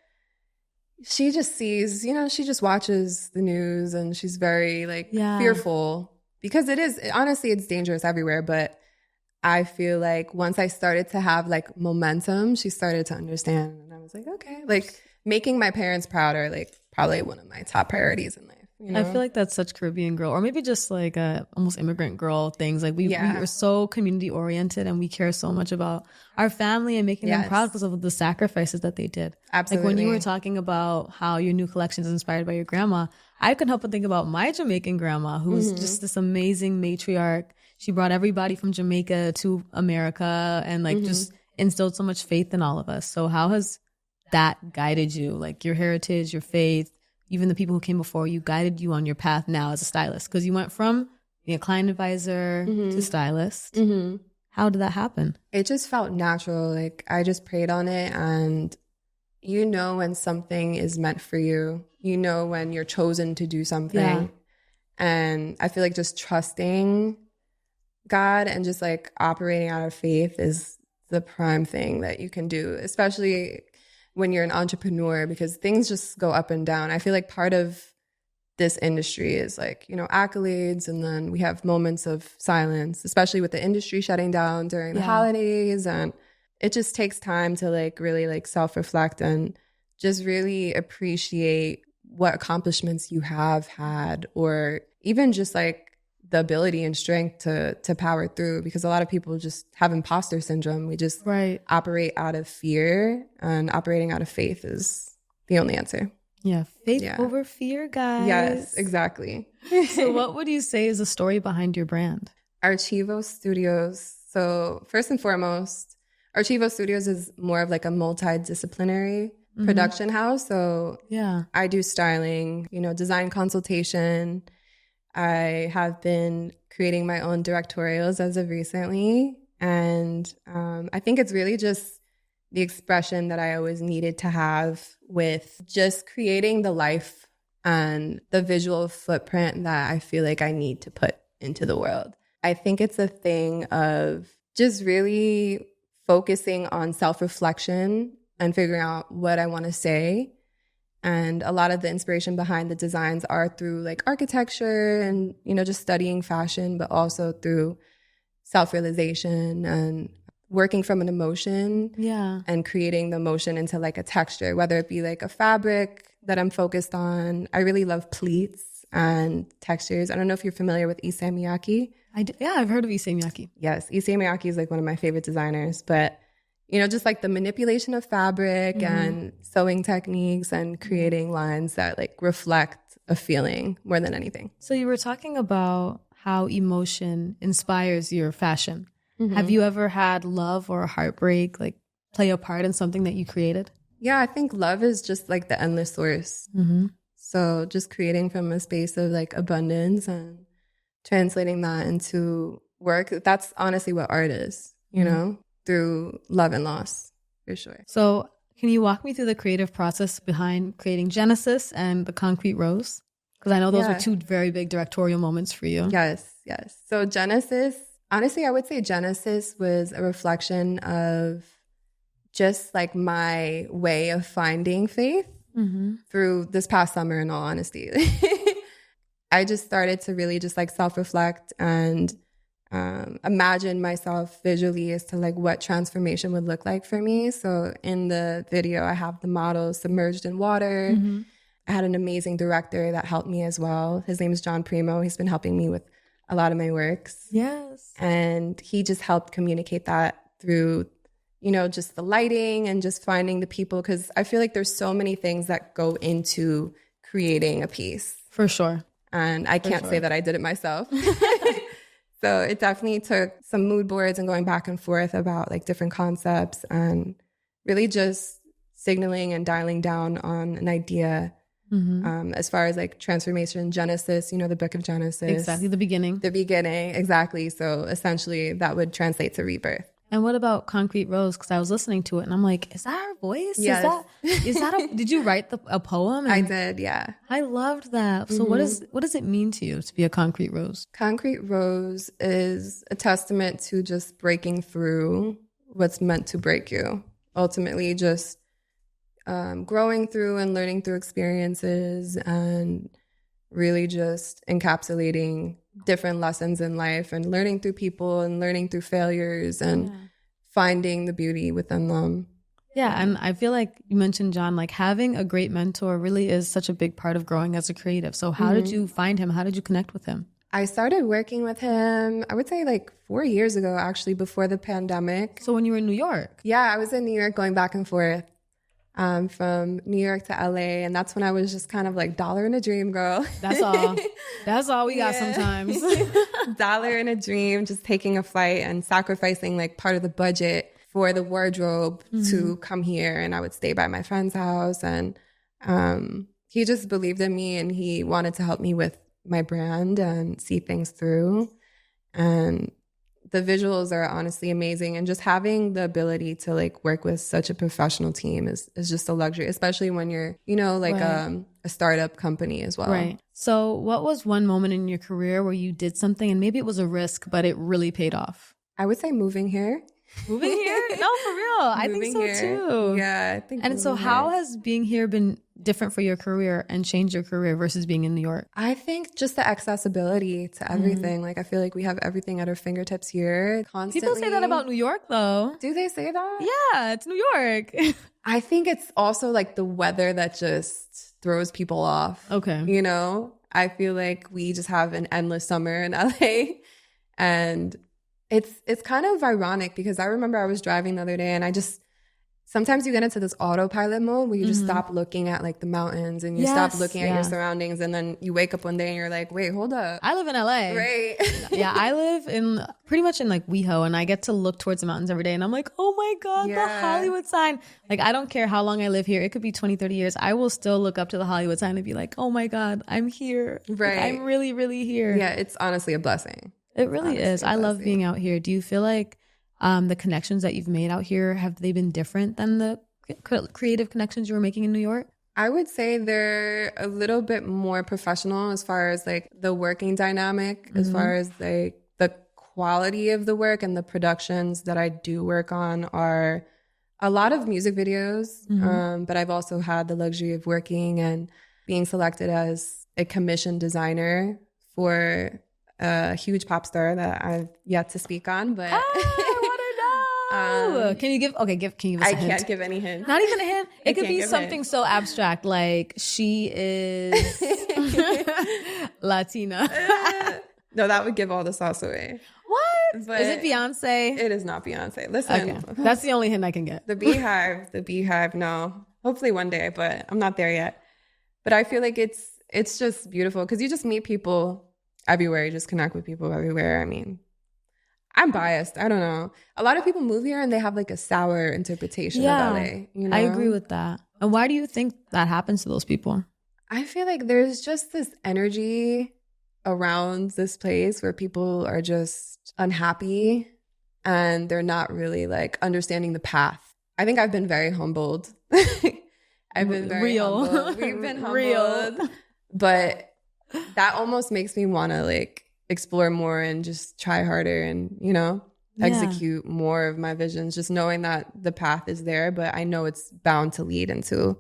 she just sees, she just watches the news and she's very like fearful because honestly, it's dangerous everywhere. But I feel like once I started to have like momentum, she started to understand. And I was like, okay, like making my parents proud are like probably one of my top priorities in life. I feel like that's such Caribbean girl, or maybe just like almost immigrant girl things. Like we are so community oriented and we care so much about our family and making them proud because of the sacrifices that they did. Absolutely. Like when you were talking about how your new collection is inspired by your grandma, I couldn't help but think about my Jamaican grandma, who was just this amazing matriarch. She brought everybody from Jamaica to America and like just instilled so much faith in all of us. So how has that guided you? Like your heritage, your faith, even the people who came before you guided you on your path now as a stylist? Because you went from being a client advisor to stylist. How did that happen? It just felt natural. Like I just prayed on it, and when something is meant for you, when you're chosen to do something. Yeah. And I feel like just trusting God and just like operating out of faith is the prime thing that you can do, especially when you're an entrepreneur, because things just go up and down. I feel like part of this industry is like, accolades, and then we have moments of silence, especially with the industry shutting down during the holidays. And it just takes time to like really like self-reflect and just really appreciate what accomplishments you have had, or even just like the ability and strength to power through, because a lot of people just have imposter syndrome. We just operate out of fear, and operating out of faith is the only answer. Yeah. Faith over fear, guys. Yes, exactly. So what would you say is the story behind your brand? ARCHIVO Studios. So first and foremost, ARCHIVO Studios is more of like a multidisciplinary production house. So I do styling, design consultation. I have been creating my own directorials as of recently. And I think it's really just the expression that I always needed to have with just creating the life and the visual footprint that I feel like I need to put into the world. I think it's a thing of just really focusing on self-reflection and figuring out what I want to say. And a lot of the inspiration behind the designs are through like architecture and, just studying fashion, but also through self-realization and working from an emotion and creating the emotion into like a texture, whether it be like a fabric that I'm focused on. I really love pleats and textures. I don't know if you're familiar with Issey Miyake. I've heard of Issey Miyake. Yes, Issey Miyake is like one of my favorite designers, but just like the manipulation of fabric and sewing techniques and creating lines that like reflect a feeling more than anything. So you were talking about how emotion inspires your fashion. Have you ever had love or heartbreak like play a part in something that you created? Yeah, I think love is just like the endless source. So just creating from a space of like abundance and translating that into work. That's honestly what art is, through love and loss, for sure. So can you walk me through the creative process behind creating Genesis and the Concrete Rose? Because I know those were two very big directorial moments for you. Yes. So Genesis, honestly, I would say Genesis was a reflection of just like my way of finding faith through this past summer, in all honesty. I just started to really just like self-reflect and imagine myself visually as to like what transformation would look like for me. So in the video, I have the model submerged in water. I had an amazing director that helped me as well. His name is John Primo. He's been helping me with a lot of my works. Yes. And he just helped communicate that through, you know, just the lighting and just finding the people, because I feel like there's so many things that go into creating a piece. For sure. And I can't say that I did it myself. So it definitely took some mood boards and going back and forth about like different concepts and really just signaling and dialing down on an idea. As far as like transformation, Genesis, you know, the book of Genesis. Exactly, the beginning. The beginning, exactly. So essentially that would translate to rebirth. And what about Concrete Rose? Because I was listening to it and I'm like, is that her voice? Yes. Is that did you write a poem? I did, yeah. I loved that. So what does it mean to you to be a Concrete Rose? Concrete Rose is a testament to just breaking through what's meant to break you. Ultimately, just growing through and learning through experiences and really just encapsulating different lessons in life and learning through people and learning through failures and finding the beauty within them. Yeah, and I feel like you mentioned John, like having a great mentor really is such a big part of growing as a creative. So how did you find him? How did you connect with him? I started working with him, I would say like 4 years ago, actually, before the pandemic. So when you were in New York? Yeah, I was in New York going back and forth. From New York to LA, and that's when I was just kind of like dollar in a dream, girl. That's all. That's all we got sometimes. Dollar in a dream, just taking a flight and sacrificing like part of the budget for the wardrobe to come here. And I would stay by my friend's house, and he just believed in me and he wanted to help me with my brand and see things through. And the visuals are honestly amazing. And just having the ability to like work with such a professional team is just a luxury, especially when you're, you know, like a startup company as well. Right. So what was one moment in your career where you did something and maybe it was a risk, but it really paid off? I would say moving here. Moving here? No, for real. I think so here. too. Yeah, I think. And so how has being here been different for your career and changed your career versus being in New York? I think just the accessibility to everything. Like I feel like we have everything at our fingertips here constantly. People say that about New York though. Do they say that? Yeah, it's New York. I think it's also like the weather that just throws people off. Okay. You know, I feel like we just have an endless summer in LA, and it's kind of ironic because I remember I was driving the other day and I just, sometimes you get into this autopilot mode where you just stop looking at like the mountains and you stop looking at your surroundings, and then you wake up one day and you're like, wait, hold up. I live in LA. Right. Yeah, I live in pretty much in like WeHo, and I get to look towards the mountains every day and I'm like, oh my God, the Hollywood sign. Like I don't care how long I live here. It could be 20, 30 years. I will still look up to the Hollywood sign and be like, oh my God, I'm here. Right. Like, I'm really, really here. Yeah, it's honestly a blessing. It really is. I love being out here. Do you feel like the connections that you've made out here, have they been different than the creative connections you were making in New York? I would say they're a little bit more professional as far as like the working dynamic, as far as like the quality of the work, and the productions that I do work on are a lot of music videos. But I've also had the luxury of working and being selected as a commissioned designer for a huge pop star that I've yet to speak on, but I want to know. Can you give us a hint? I can't give any hint. Not even a hint? It could be something so abstract, like she is Latina. No, that would give all the sauce away. What? But is it Beyonce? It is not Beyonce. Listen. Okay. That's the only hint I can get. The Beehive, no. Hopefully one day, but I'm not there yet. But I feel like it's just beautiful because you just meet people everywhere. You just connect with people everywhere. I mean, I'm biased. I don't know. A lot of people move here and they have like a sour interpretation of LA. You know? I agree with that. And why do you think that happens to those people? I feel like there's just this energy around this place where people are just unhappy and they're not really like understanding the path. I think I've been very humbled. I've been very humbled. We've been humbled. But that almost makes me want to like explore more and just try harder and, you know, execute more of my visions, just knowing that the path is there, but I know it's bound to lead into,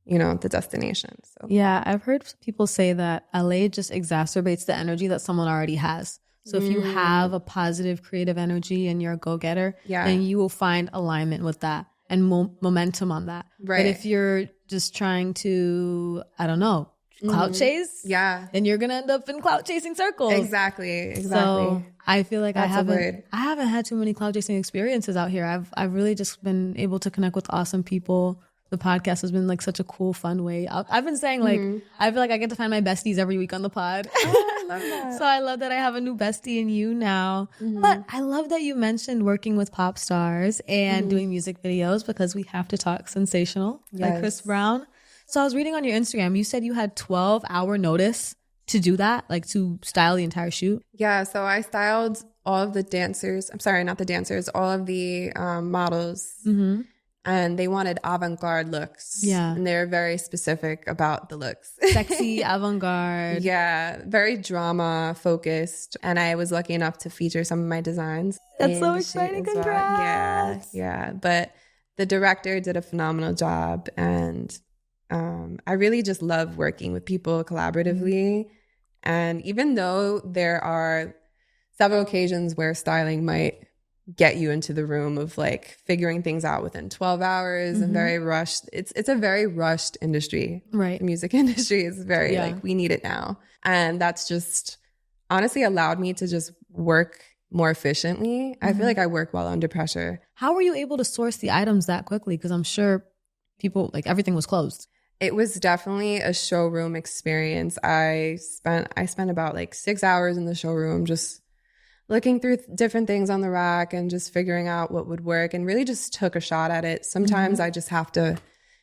you know, the destination. So yeah, I've heard people say that LA just exacerbates the energy that someone already has. So if you have a positive creative energy and you're a go-getter, then you will find alignment with that and momentum on that. Right. But if you're just trying to, I don't know, clout chase, then you're gonna end up in clout chasing circles. Exactly. So I feel like I haven't had too many clout chasing experiences out here. I've really just been able to connect with awesome people. The podcast has been like such a cool, fun way. I've been saying like, I feel like I get to find my besties every week on the pod. Oh, I love that. So I love that I have a new bestie in you now. But I love that you mentioned working with pop stars and doing music videos, because we have to talk Sensational by Chris Brown. So I was reading on your Instagram, you said you had 12-hour notice to do that, like to style the entire shoot. Yeah, so I styled all of the dancers. I'm sorry, not the dancers, all of the models. And they wanted avant-garde looks. Yeah. And they're very specific about the looks. Sexy, avant-garde. Yeah, very drama focused. And I was lucky enough to feature some of my designs. That's so exciting. Congrats. Yeah. But the director did a phenomenal job. And I really just love working with people collaboratively. And even though there are several occasions where styling might get you into the room of like figuring things out within 12 hours and very rushed. It's a very rushed industry. Right. The music industry is very like, we need it now. And that's just honestly allowed me to just work more efficiently. I feel like I work well under pressure. How were you able to source the items that quickly? Because I'm sure people, like everything was closed. It was definitely a showroom experience. I spent about like 6 hours in the showroom just looking through different things on the rack and just figuring out what would work, and really just took a shot at it. Sometimes I just have to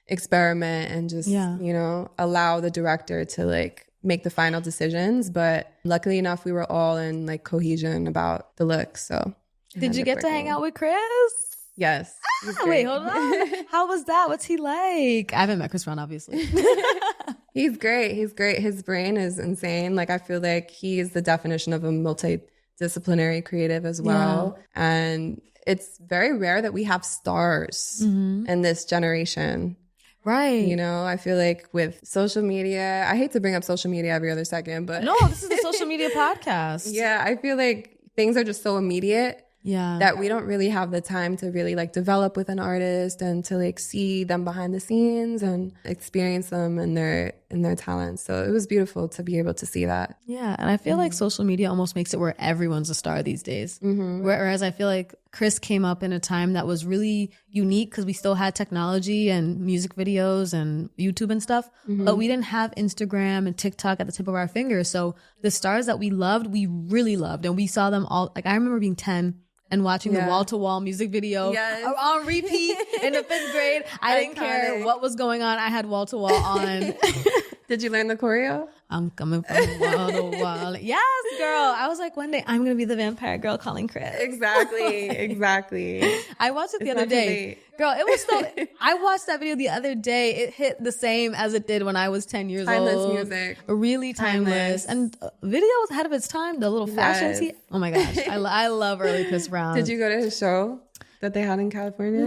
experiment and just, you know, allow the director to like make the final decisions. But luckily enough, we were all in like cohesion about the look. So did you get to hang out with Chris? Yes. Wait, hold on. How was that? What's he like? I haven't met Chris Brown, obviously. He's great. His brain is insane. Like, I feel like he is the definition of a multidisciplinary creative as well. And it's very rare that we have stars in this generation. Right. You know, I feel like with social media, I hate to bring up social media every other second, but no, this is a social media podcast. Yeah, I feel like things are just so immediate. Yeah. That we don't really have the time to really like develop with an artist and to like see them behind the scenes and experience them and their talents. So it was beautiful to be able to see that. Yeah. And I feel like social media almost makes it where everyone's a star these days. Whereas I feel like Chris came up in a time that was really unique because we still had technology and music videos and YouTube and stuff, but we didn't have Instagram and TikTok at the tip of our fingers. So the stars that we loved, we really loved. And we saw them all. Like I remember being 10 and watching the wall-to-wall music video on repeat in the 5th grade. I didn't care what was going on. I had wall-to-wall on. Did you learn the choreo? I'm coming from wall to wall. Yes, girl. I was like, one day I'm going to be the vampire girl calling Chris. Exactly. I watched it the other day. Girl, it was so... I watched that video the other day. It hit the same as it did when I was 10 years old. Timeless music. Really timeless. And video was ahead of its time. The little fashion. Oh my gosh. I love early Chris Brown. Did you go to his show that they had in California?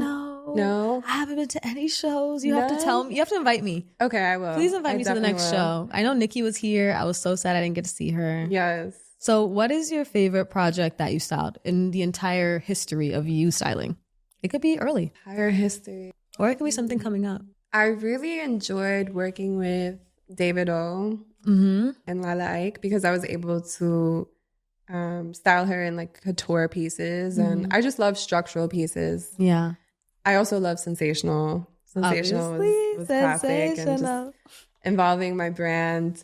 No. I haven't been to any shows. You have to tell me. You have to invite me. Okay, I will. Please invite me to the next show. I know Nikki was here. I was so sad I didn't get to see her. Yes. So what is your favorite project that you styled in the entire history of you styling? It could be early. Entire history. Or it could be something coming up. I really enjoyed working with David O and Lila Ike because I was able to style her in like couture pieces. And I just love structural pieces. Yeah. I also love Sensational. Sensational was classic and just involving my brand.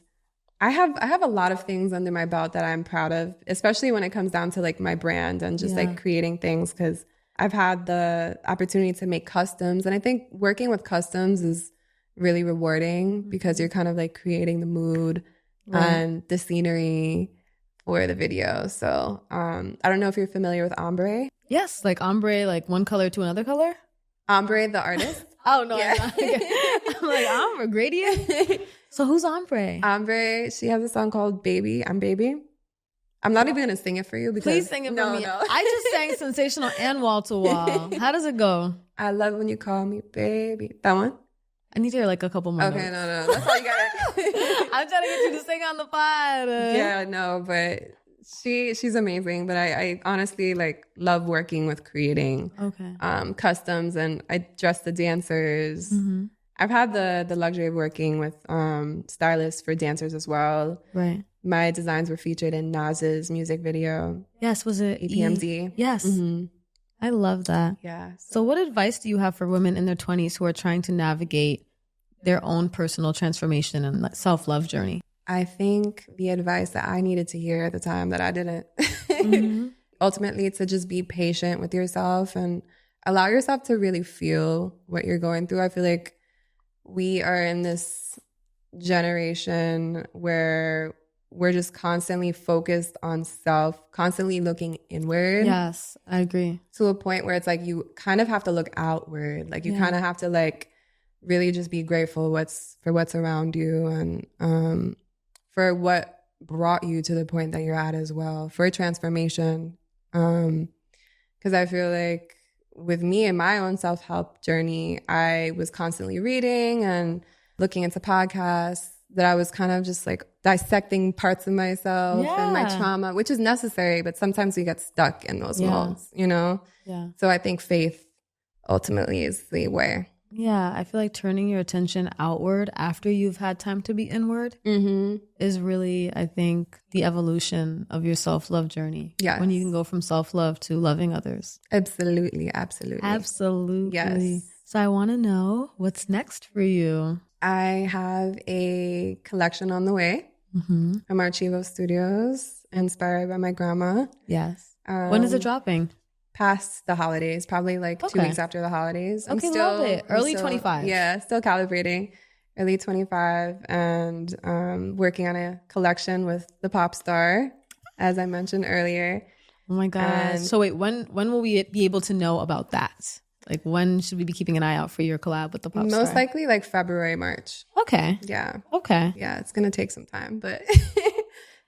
I have a lot of things under my belt that I'm proud of, especially when it comes down to like my brand and just like creating things, because I've had the opportunity to make customs. And I think working with customs is really rewarding because you're kind of like creating the mood and the scenery for the video. So I don't know if you're familiar with ombre. Yes, like ombre, like one color to another color. Ombre, the artist. Oh, no. Yeah. I'm like, ombre, gradient? So who's ombre? Ombre, she has a song called Baby, I'm Baby. I'm not even going to sing it for you. Because please sing it for me. No. I just sang Sensational and Wall to Wall. How does it go? I love when you call me baby. That one? I need to hear like a couple more notes. No. That's all you got. I'm trying to get you to sing on the pod. Yeah, no, but... She's amazing, but I honestly like love working with creating customs, and I dress the dancers I've had the luxury of working with stylists for dancers as well. Right. My designs were featured in Nas's music video. Yes, was it EPMD? Yes. Mm-hmm. I love that. Yeah. So what advice do you have for women in their 20s who are trying to navigate their own personal transformation and self-love journey? I think the advice that I needed to hear at the time that I didn't. Ultimately, to just be patient with yourself and allow yourself to really feel what you're going through. I feel like we are in this generation where we're just constantly focused on self, constantly looking inward. Yes, I agree. To a point where it's like you kind of have to look outward. Like you kind of have to like really just be grateful for what's around you and for what brought you to the point that you're at as well, for a transformation. Because I feel like with me and my own self-help journey, I was constantly reading and looking into podcasts that I was kind of just like dissecting parts of myself and my trauma, which is necessary, but sometimes we get stuck in those molds, you know? Yeah. So I think faith ultimately is the way. Yeah, I feel like turning your attention outward after you've had time to be inward is really, I think, the evolution of your self-love journey. Yeah. When you can go from self-love to loving others. Absolutely, absolutely. Absolutely. Yes. So I want to know what's next for you. I have a collection on the way from ARCHIVO Studios, inspired by my grandma. Yes. When is it dropping? Past the holidays, probably like 2 weeks after the holidays. Okay, love it. Early 25. Yeah, still calibrating. Early 25 and working on a collection with the pop star, as I mentioned earlier. Oh my gosh. So wait, when will we be able to know about that? Like when should we be keeping an eye out for your collab with the pop star? Most likely like February, March. Okay. Yeah. Okay. Yeah, it's going to take some time, but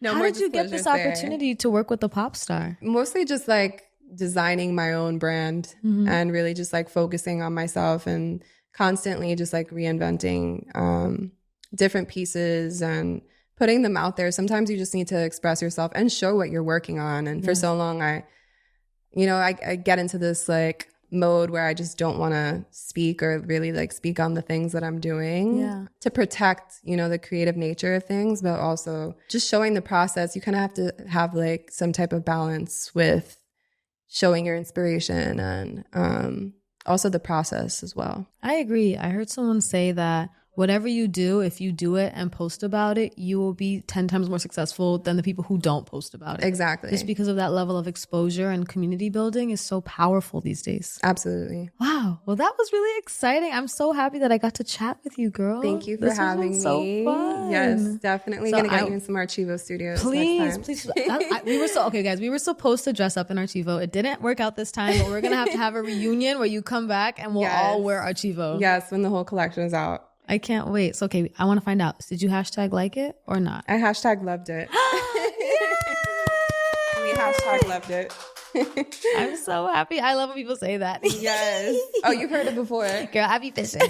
How did you get this opportunity to work with the pop star? Mostly just like designing my own brand and really just like focusing on myself and constantly just like reinventing different pieces and putting them out there. Sometimes you just need to express yourself and show what you're working on. And for so long, I get into this like mode where I just don't want to speak or really like speak on the things that I'm doing to protect, the creative nature of things, but also just showing the process. You kind of have to have like some type of balance with showing your inspiration and also the process as well. I agree. I heard someone say that whatever you do, if you do it and post about it, you will be 10 times more successful than the people who don't post about it. Exactly. Just because of that level of exposure and community building is so powerful these days. Absolutely. Wow. Well, that was really exciting. I'm so happy that I got to chat with you, girl. Thank you for having me. So fun. Yes, definitely going to get you in some ARCHIVO Studios. Please. We were supposed to dress up in ARCHIVO. It didn't work out this time, but we're going to have a reunion where you come back and we'll all wear ARCHIVO. Yes, when the whole collection is out. I can't wait. So, okay, I want to find out. Did you hashtag like it or not? I hashtag loved it. We hashtag loved it. I'm so happy. I love when people say that. Yes. Oh, you've heard it before. Girl, I be fishing.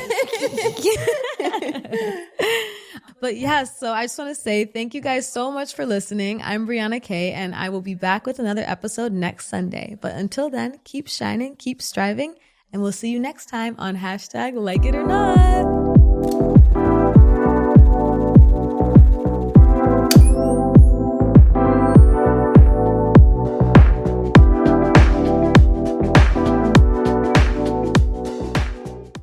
But yes, so I just want to say thank you guys so much for listening. I'm Brianna Kay, and I will be back with another episode next Sunday. But until then, keep shining, keep striving, and we'll see you next time on hashtag like it or not.